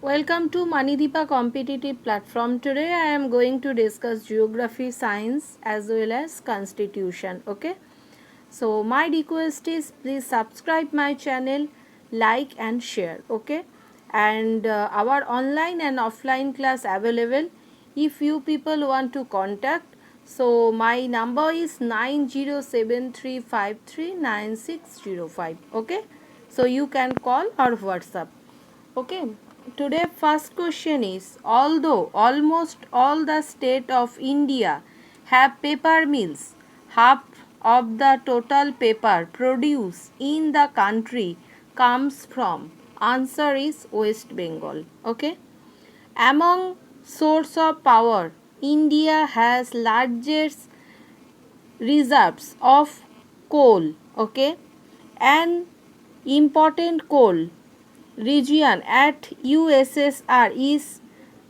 Welcome to Manideepa competitive platform. Today I am going to discuss geography, science as well as constitution. Okay. So my request is please subscribe my channel, like and share. Okay. And our online and offline class available. If you people want to contact, so my number is 9073539605. Okay. So you can call or WhatsApp. Okay, today first question is although almost all the state of India have paper mills, half of the total paper produced in the country comes from. Answer is West Bengal. Okay. Among source of power, India has largest reserves of coal. Okay, and important coal region at USSR is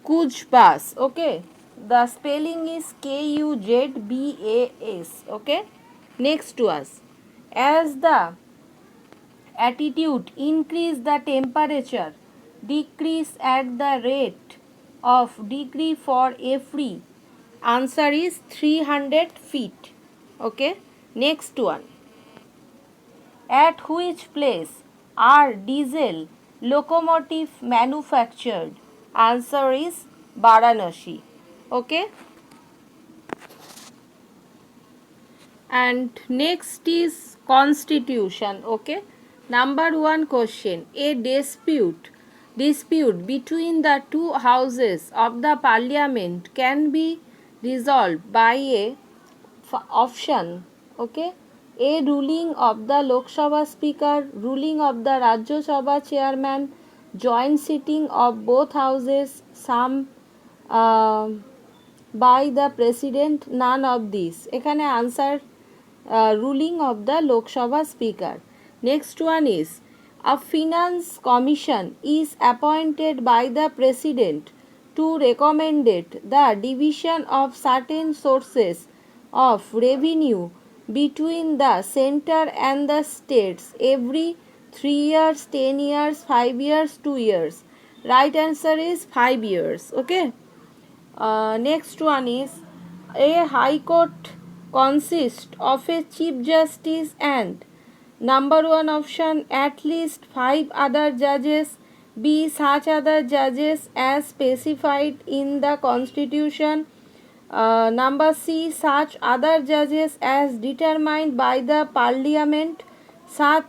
Kujbas. Okay, the spelling is Kujbas. Okay, next to us, as the altitude increase, the temperature decrease at the rate of degree for every. Answer is 300 feet. Okay, next one, at which place are diesel locomotive manufactured? Answer is Varanasi. Okay. And next is constitution. Okay. Number one question. A dispute between the two houses of the parliament can be resolved by a option. Okay, a ruling of the Lok Sabha speaker, ruling of the Rajya Sabha chairman, joint sitting of both houses, some uh, by the president, none of these. এখানে answer ruling of the Lok Sabha speaker. Next one is a finance commission is appointed by the president to recommend the division of certain sources of revenue between the center and the states every 3 years, 10 years, 5 years, 2 years. Right answer is 5 years. Okay. Next one is a high court consists of a chief justice and number one option at least 5 other judges, B such other judges as specified in the constitution, number C such other judges as determined by the parliament, such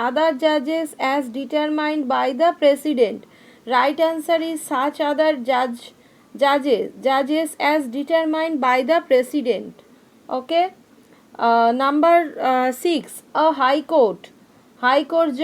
other judges as determined by the president. Right answer is such other judges as determined by the president. Okay. Number 6, a high court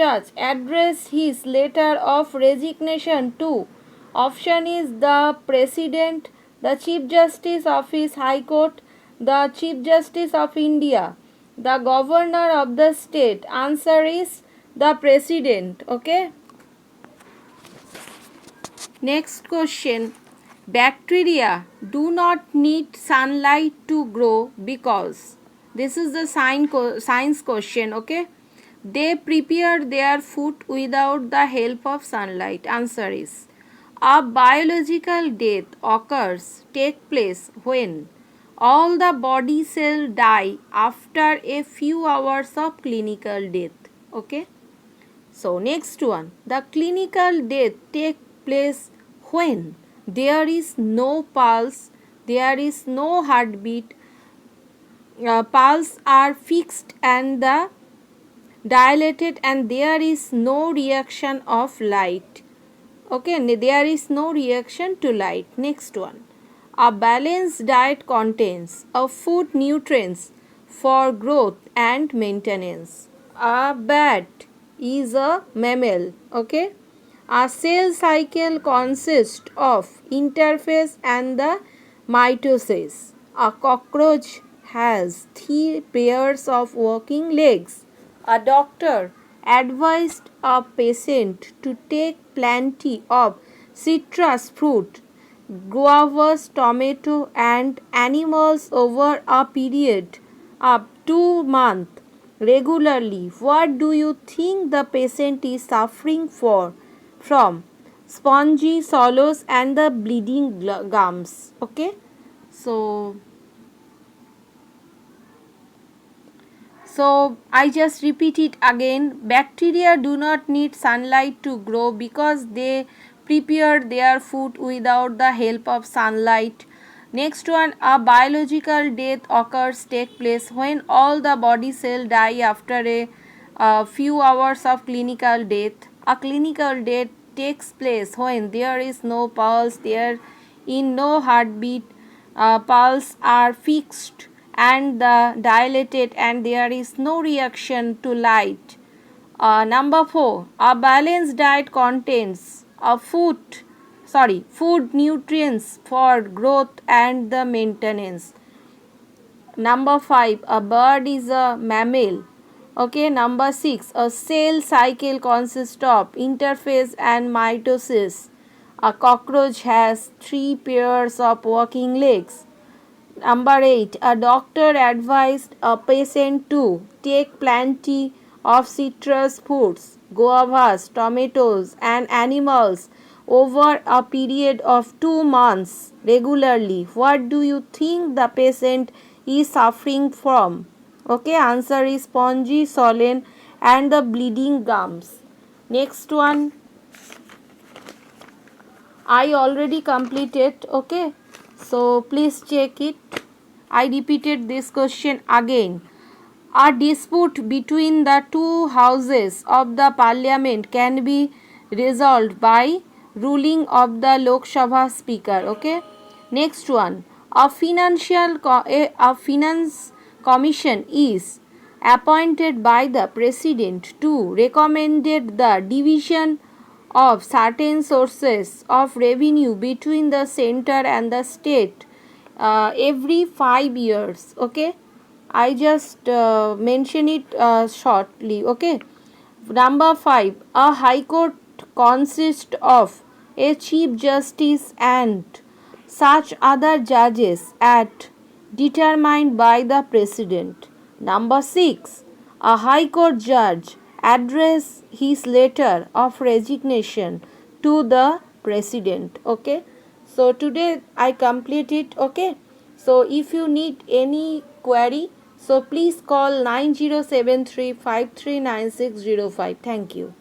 judge addressed his letter of resignation to. Option is the president, the chief justice of his high court, the chief justice of India, the governor of the state. Answer is the president. Okay. Next question. Bacteria do not need sunlight to grow because. This is the science question. Okay. They prepare their food without the help of sunlight. Answer is a biological death take place when all the body cells die after a few hours of clinical death. Okay. So next one, the clinical death take place when there is no pulse, there is no heartbeat, pulse are fixed and the dilated and there is no reaction of light. Okay, there is no reaction to light. Next one, a balanced diet contains a food nutrients for growth and maintenance. A bat is a mammal. Okay, a cell cycle consists of interphase and the mitosis. A cockroach has 3 pairs of walking legs. A doctor advised a patient to take plenty of citrus fruit, guavas, tomato and animals over a period of 2 months regularly. What do you think the patient is suffering from? spongy swallows and the bleeding gums. Okay, so I just repeat it again. Bacteria do not need sunlight to grow because they prepare their food without the help of sunlight. Next one, a biological death occurs take place when all the body cells die after a few hours of clinical death. A clinical death takes place when there is no pulse, there in no heartbeat, pulse are fixed and the dilated and there is no reaction to light. Number 4, a balanced diet contains food nutrients for growth and the maintenance. Number 5, a bird is a mammal. Okay, number 6, a cell cycle consists of interphase and mitosis. A cockroach has 3 pairs of walking legs. Number 8, a doctor advised a patient to take plenty of citrus fruits, guavas, tomatoes, and animals over a period of 2 months regularly. What do you think the patient is suffering from? Okay, answer is spongy, swollen, and the bleeding gums. Next one, I already completed. Okay, so please check it. I repeated this question again. A dispute between the two houses of the parliament can be resolved by ruling of the Lok Sabha speaker. Okay. Next one. A finance commission is appointed by the president to recommend the division of certain sources of revenue between the center and the state every 5 years. Okay, I just mention it shortly. Okay, number 5, a high court consists of a chief justice and such other judges at determined by the president. Number 6, a high court judge address his letter of resignation to the president. Okay, so today I complete it. Okay, so if you need any query, so please call 9073539605. Thank you.